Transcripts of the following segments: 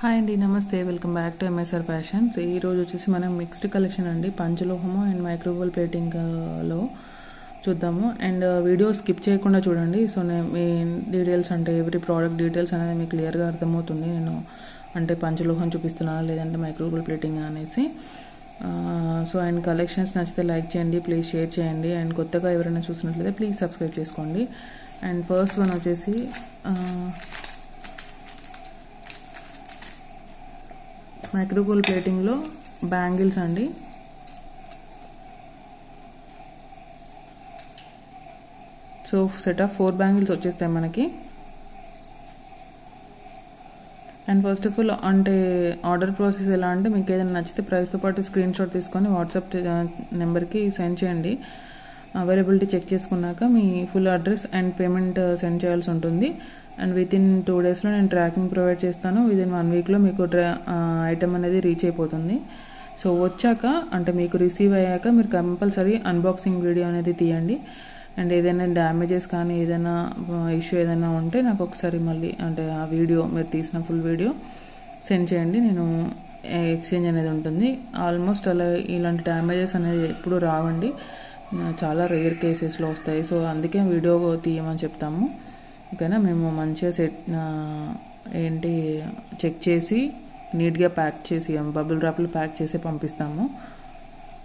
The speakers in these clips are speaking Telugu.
హాయ్ అండి, నమస్తే. Welcome back to MSR fashions. ఈరోజు వచ్చేసి మనం మిక్స్డ్ కలెక్షన్ అండి, పంచలోహము అండ్ మైక్రోవేవ్ ప్లేటింగ్లో చూద్దాము. అండ్ వీడియో స్కిప్ చేయకుండా చూడండి. సో నేను మీ డీటెయిల్స్ అంటే ఎవ్రీ ప్రోడక్ట్ డీటెయిల్స్ అనేది మీకు క్లియర్గా అర్థమవుతుంది. నేను అంటే పంచలోహం చూపిస్తున్నాను లేదంటే మైక్రోవేవ్ ప్లేటింగ్ అనేసి. సో అండ్ కలెక్షన్స్ నచ్చితే లైక్ చేయండి, ప్లీజ్ షేర్ చేయండి. అండ్ కొత్తగా ఎవరైనా చూసినట్లయితే ప్లీజ్ సబ్స్క్రైబ్ చేసుకోండి. అండ్ ఫస్ట్ వన్ వచ్చేసి మైక్రోవేవ్ ప్లేటింగ్లో బ్యాంగిల్స్ అండి. సో సెట్ ఆఫ్ 4 బ్యాంగిల్స్ వచ్చేస్తాయి మనకి. అండ్ ఫస్ట్ ఆఫ్ ఆల్ అంటే ఆర్డర్ ప్రాసెస్ ఎలా అంటే, మీకు ఏదైనా నచ్చితే ప్రైస్తో పాటు స్క్రీన్ షాట్ తీసుకొని వాట్సాప్ నెంబర్కి సెండ్ చేయండి. అవైలబిలిటీ చెక్ చేసుకున్నాక మీ full address and payment send చేయాల్సి ఉంటుంది. అండ్ వితిన్ 2 డేస్లో నేను ట్రాకింగ్ ప్రొవైడ్ చేస్తాను. వితిన్ 1 వీక్లో మీకు ఐటమ్ అనేది రీచ్ అయిపోతుంది. సో వచ్చాక అంటే మీకు రిసీవ్ అయ్యాక మీరు కంపల్సరీ అన్బాక్సింగ్ వీడియో అనేది తీయండి. అండ్ ఏదైనా డ్యామేజెస్ కానీ ఏదైనా ఇష్యూ ఏదైనా ఉంటే నాకు ఒకసారి మళ్ళీ అంటే ఆ వీడియో మీరు తీసిన ఫుల్ వీడియో సెండ్ చేయండి. నేను ఎక్స్చేంజ్ అనేది ఉంటుంది. ఆల్మోస్ట్ అలా ఇలాంటి డ్యామేజెస్ అనేది ఎప్పుడు రావండి, చాలా రేర్ కేసెస్లో వస్తాయి. సో అందుకే వీడియో తీయమని చెప్తాము. ఓకేనా, మేము మంచిగా చెక్ చేసి నీట్గా ప్యాక్ చేసి బబుల్ ర్యాప్లో ప్యాక్ చేసి పంపిస్తాము.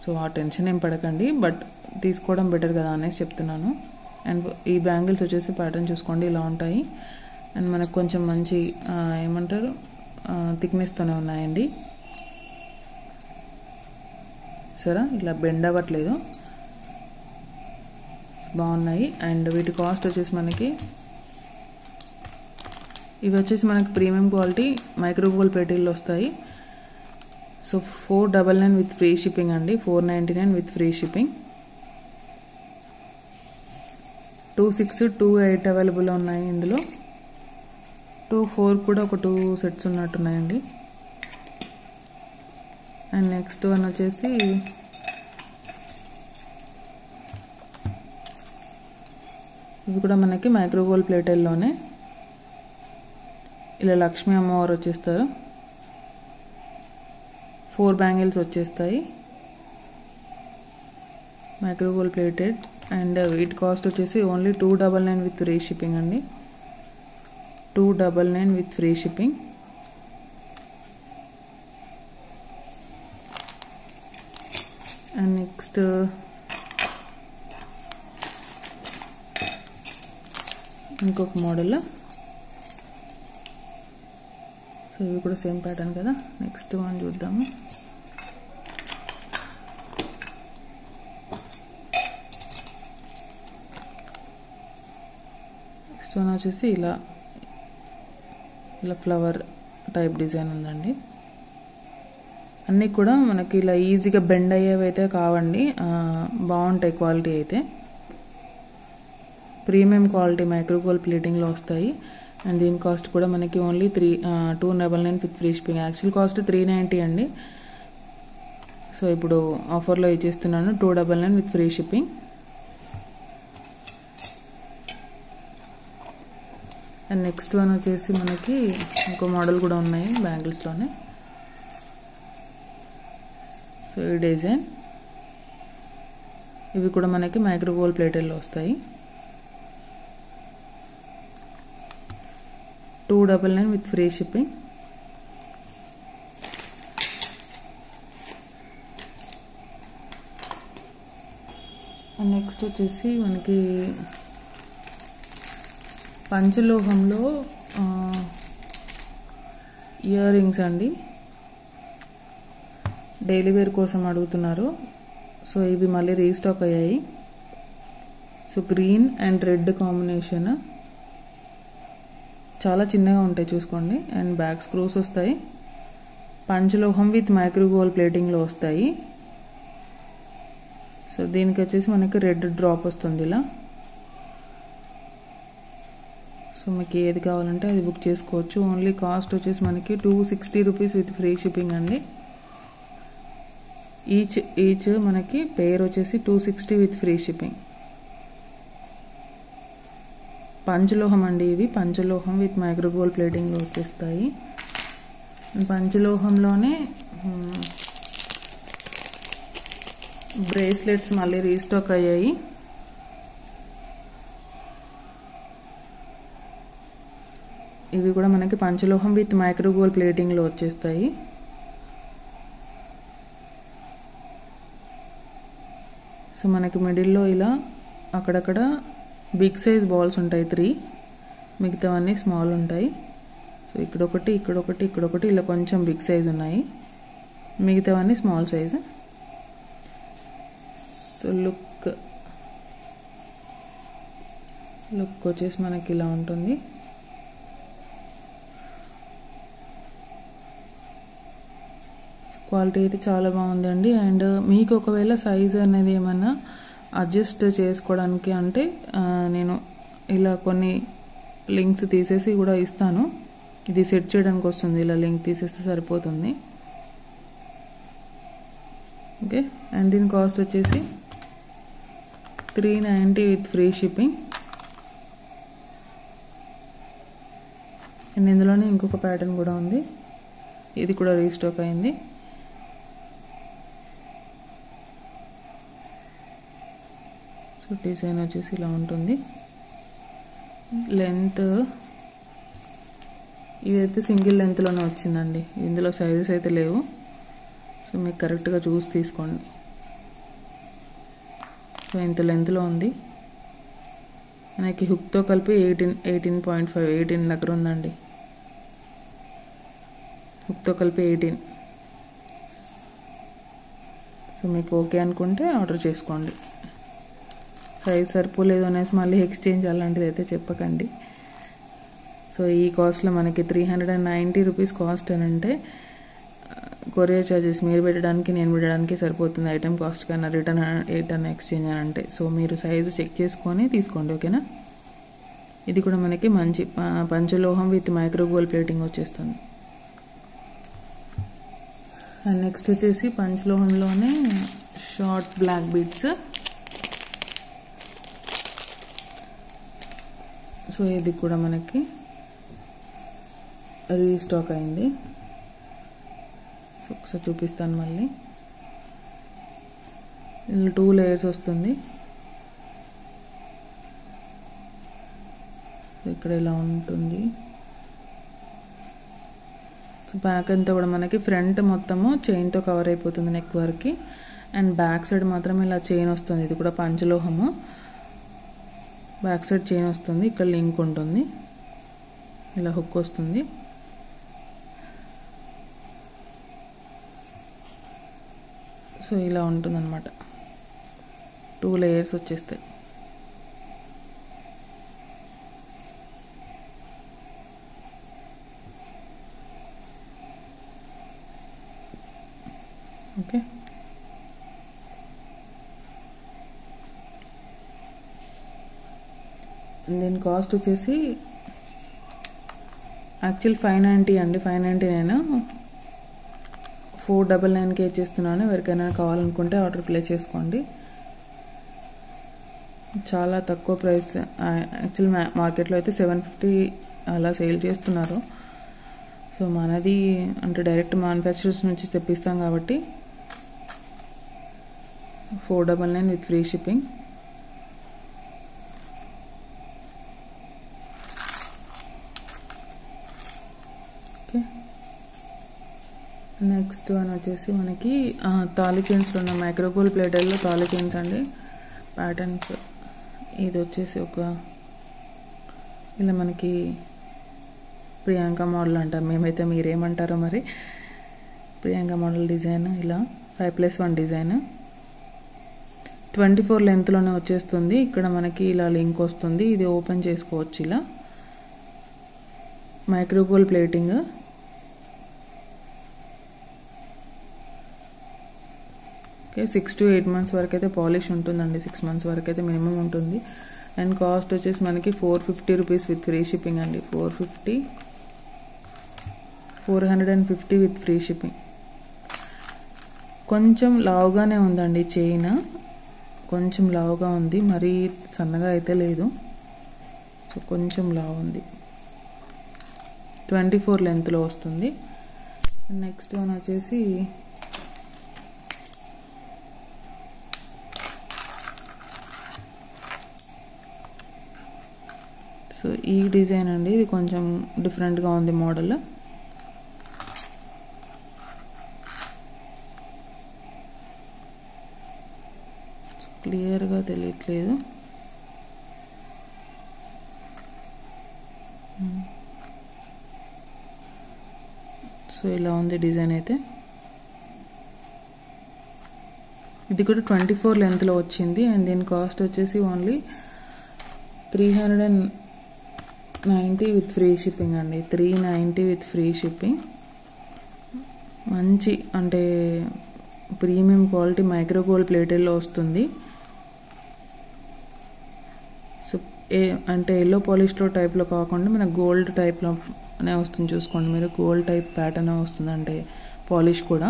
సో ఆ టెన్షన్ ఏం పడకండి, బట్ తీసుకోవడం బెటర్ కదా అనేసి చెప్తున్నాను. అండ్ ఈ బ్యాంగిల్స్ వచ్చేసి ప్యాటర్న్ చూసుకోండి, ఇలా ఉంటాయి. అండ్ మనకు కొంచెం మంచి ఏమంటారు థిక్నెస్తోనే ఉన్నాయండి. సరే, ఇలా బెండ్ అవ్వట్లేదు, బాగున్నాయి. అండ్ వీటి కాస్ట్ వచ్చేసి ఇవి వచ్చేసి మనకి ప్రీమియం క్వాలిటీ మైక్రోవేవ్ ప్లేటింగ్లో వస్తాయి. సో 499 విత్ ఫ్రీ షిప్పింగ్ అండి, 499 విత్ ఫ్రీ షిప్పింగ్. 2/6, 2/8 అవైలబుల్ ఉన్నాయి. ఇందులో 2/4 కూడా ఒక 2 సెట్స్ ఉన్నట్టున్నాయండి. అండ్ నెక్స్ట్ వన్ వచ్చేసి ఇవి కూడా మనకి మైక్రోవేవ్ ప్లేటెల్లోనే ఇలా లక్ష్మీ అమ్మవారు వచ్చేస్తారు. 4 బ్యాంగిల్స్ వచ్చేస్తాయి, మైక్రోవేవ్ ప్లేటెడ్. అండ్ వీటి కాస్ట్ వచ్చేసి ఓన్లీ 299 విత్ ఫ్రీ షిప్పింగ్ అండి, 299 with free shipping. And next ఇంకొక మోడల్. సో ఇవి కూడా సేమ్ ప్యాటర్న్ కదా. నెక్స్ట్ వన్ చూద్దాము. నెక్స్ట్ వన్ వచ్చేసి ఇలా ఫ్లవర్ టైప్ డిజైన్ ఉందండి. అన్నీ కూడా మనకి ఇలా ఈజీగా బెండ్ అయ్యేవి అయితే కావండి, బాగుంటాయి క్వాలిటీ అయితే. ప్రీమియం క్వాలిటీ మైక్రోవేవ్ ప్లేటింగ్లో వస్తాయి. అండ్ దీని కాస్ట్ కూడా మనకి only 299 with free shipping. Actual cost 390 అండి. సో ఇప్పుడు ఆఫర్లో ఇచ్చేస్తున్నాను 299 with free shipping. And next one వచ్చేసి మనకి ఇంకో మోడల్ కూడా ఉన్నాయి బ్యాంగిల్స్లోనే. సో ఈ డిజైన్ ఇవి కూడా మనకి మైక్రోవేవ్ ప్లేటెల్లో వస్తాయి. 299 విత్ ఫ్రీ షిప్పింగ్. నెక్స్ట్ వచ్చేసి మనకి పంచలోహంలో ఇయర్ రింగ్స్ అండి, డైలీ వేర్ కోసం అడుగుతున్నారు. సో ఇవి మళ్ళీ రీస్టాక్ అయ్యాయి. So green and red combination, చాలా చిన్నగా ఉంటాయి చూసుకోండి. అండ్ బ్యాక్ స్క్రూస్ వస్తాయి. పంచలోహం విత్ మైక్రోవేవ్ ప్లేటింగ్లో వస్తాయి. సో దీనికి వచ్చేసి మనకి రెడ్ డ్రాప్ వస్తుంది ఇలా. సో మీకు ఏది కావాలంటే అది బుక్ చేసుకోవచ్చు. ఓన్లీ కాస్ట్ వచ్చేసి మనకి 260 రూపీస్ విత్ ఫ్రీ షిప్పింగ్ అండి. ఈచ్ మనకి పేర్ వచ్చేసి 260 విత్ ఫ్రీ షిప్పింగ్. పంచలోహం అండి, ఇవి పంచలోహం విత్ మైక్రోవేవ్ ప్లేటింగ్లో వచ్చేస్తాయి. పంచలోహంలోనే బ్రేస్లెట్స్ మళ్ళీ రీస్టాక్ అయ్యాయి. ఇవి కూడా మనకి పంచలోహం విత్ మైక్రోగోల్డ్ ప్లేటింగ్లో వచ్చేస్తాయి. సో మనకి మిడిల్లో ఇలా అక్కడక్కడ బిగ్ సైజ్ బాల్స్ ఉంటాయి 3, మిగతావన్నీ స్మాల్ ఉంటాయి. సో ఇక్కడొకటి ఇక్కడొకటి ఇక్కడొకటి ఇలా కొంచెం బిగ్ సైజ్ ఉన్నాయి, మిగతావన్నీ స్మాల్ సైజ్. సో లుక్ వచ్చేసి మనకి ఇలా ఉంటుంది. క్వాలిటీ అయితే చాలా బాగుందండి. అండ్ మీకు ఒకవేళ సైజ్ అనేది ఏమన్నా అడ్జస్ట్ చేసుకోవడానికి అంటే నేను ఇలా కొన్ని లింక్స్ తీసేసి కూడా ఇస్తాను. ఇది సెట్ చేయడానికి వస్తుంది, ఇలా లింక్ తీసేస్తే సరిపోతుంది. ఓకే, అండ్ దీని కాస్ట్ వచ్చేసి 390 విత్ ఫ్రీ షిప్పింగ్. అండ్ ఇందులోనే ఇంకొక ప్యాటర్న్ కూడా ఉంది, ఇది కూడా రీస్టాక్ అయింది. సో డిజైన్ వచ్చేసి ఇలా ఉంటుంది. లెంత్ ఇదైతే సింగిల్ లెంత్లోనే వచ్చిందండి, ఇందులో సైజెస్ అయితే లేవు. సో మీకు కరెక్ట్గా చూసి తీసుకోండి. సో ఇంత లెంత్లో ఉంది. మనకి హుక్తో కలిపి 18 దగ్గర ఉందండి. హుక్తో కలిపి 18. సో మీకు ఓకే అనుకుంటే ఆర్డర్ చేసుకోండి. సైజ్ సరిపోలేదు అనేసి మళ్ళీ ఎక్స్చేంజ్ అలాంటిది అయితే చెప్పకండి. సో ఈ కాస్ట్లో మనకి 390 రూపీస్ కాస్ట్ అని అంటే కొరియర్ ఛార్జెస్ మీరు పెట్టడానికి నేను పెట్టడానికి సరిపోతుంది, ఐటమ్ కాస్ట్ కన్నా, రిటర్న్ ఎక్స్చేంజ్ అని అంటే. సో మీరు సైజు చెక్ చేసుకొని తీసుకోండి, ఓకేనా. ఇది కూడా మనకి మంచి పంచలోహం విత్ మైక్రోగోల్డ్ ప్లేటింగ్ వచ్చేస్తుంది. అండ్ నెక్స్ట్ వచ్చేసి పంచలోహంలోనే షార్ట్ బ్లాక్ బీడ్స్. సో ఇది కూడా మనకి రీస్టాక్ అయింది. ఒకసారి చూపిస్తాను మళ్ళీ. ఇందులో 2 లేయర్స్ వస్తుంది. సో ఇక్కడ ఇలా ఉంటుంది. సో బ్యాక్ అంతా కూడా మనకి ఫ్రంట్ మొత్తము చైన్తో కవర్ అయిపోతుంది నెక్ వరకు, అండ్ బ్యాక్ సైడ్ మాత్రం ఇలా చైన్ వస్తుంది. ఇది కూడా పంచలోహము, బ్యాక్ సైడ్ చైన్ వస్తుంది, ఇక్కడ లింక్ ఉంటుంది, ఇలా హుక్ వస్తుంది. సో ఇలా ఉంటుందన్నమాట, 2 లేయర్స్ వచ్చేస్తాయి. ఓకే, దీని కాస్ట్ వచ్చేసి యాక్చువల్ 590 అండి. 599 499కి ఇచ్చేస్తున్నాను. ఎవరికైనా కావాలనుకుంటే ఆర్డర్ ప్లేస్ చేసుకోండి. చాలా తక్కువ ప్రైస్. యాక్చువల్ మార్కెట్లో అయితే 750 అలా సేల్ చేస్తున్నారు. సో మనది అంటే డైరెక్ట్ మ్యానుఫ్యాక్చరర్స్ నుంచి తెప్పిస్తాం కాబట్టి 499 with free shipping. Okay, next one వచ్చేసి మనకి తాళి చైన్స్లో ఉన్న మైక్రోగోల్డ్ ప్లేటర్లో తాళి చైన్స్ అండి, ప్యాటర్న్స్. ఇది వచ్చేసి ఒక ఇలా మనకి ప్రియాంక మోడల్ అంటారు మేమైతే, మీరేమంటారో మరి. ప్రియాంక మోడల్ డిజైన్ ఇలా 5+1 డిజైన్ 24 లెంత్లోనే వచ్చేస్తుంది. ఇక్కడ మనకి ఇలా లింక్ వస్తుంది, ఇది ఓపెన్ చేసుకోవచ్చు. ఇలా micro gold plating. Okay, 6 to 8 months వరకు అయితే పాలిష్ ఉంటుందండి. 6 months వరకు అయితే మినిమం ఉంటుంది. అండ్ కాస్ట్ వచ్చేసి మనకి 450 రూపీస్ విత్ ఫ్రీ షిప్పింగ్ అండి. 450 విత్ ఫ్రీ షిప్పింగ్. కొంచెం లావుగానే ఉందండి చైన్, కొంచెం లావుగా ఉంది, మరీ సన్నగా అయితే లేదు. సో కొంచెం లావు ఉంది. 24 లెంత్లో వస్తుంది. నెక్స్ట్ వన్ వచ్చేసి సో ఈ డిజైన్ అండి, ఇది కొంచెం డిఫరెంట్గా ఉంది మోడల్. క్లియర్గా తెలియట్లేదు. సో ఇలా ఉంది డిజైన్ అయితే. ఇది కూడా 24 లెంత్లో వచ్చింది అండ్ దీని కాస్ట్ వచ్చేసి ఓన్లీ 390 విత్ ఫ్రీ షిప్పింగ్ అండి. 390 విత్ ఫ్రీ షిప్పింగ్. మంచి అంటే ప్రీమియం క్వాలిటీ మైక్రో గోల్డ్ ప్లేటెడ్లో వస్తుంది. సో అంటే ఎల్లో పాలిష్లో టైప్లో కాకుండా మన గోల్డ్ టైప్లో అనే వస్తుంది. చూసుకోండి మీరు, గోల్డ్ టైప్ ప్యాటర్న్ వస్తుంది. అంటే పాలిష్ కూడా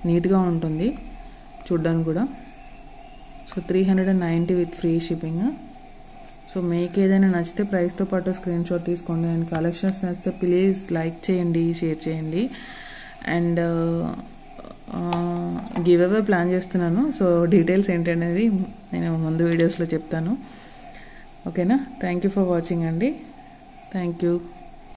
నీట్గా ఉంటుంది చూడ్డానికి కూడా. So 390 with free shipping. So మీకు ఏదైనా నచ్చితే ప్రైస్తో పాటు స్క్రీన్ షాట్ తీసుకోండి. అండ్ కలెక్షన్స్ నచ్చితే ప్లీజ్ లైక్ చేయండి, షేర్ చేయండి. అండ్ గివ్ అవే ప్లాన్ చేస్తున్నాను. సో డీటెయిల్స్ ఏంటనేది నేను ముందు వీడియోస్లో చెప్తాను. ఓకేనా? థ్యాంక్ యూ ఫర్ వాచింగ్ అండి. Thank you.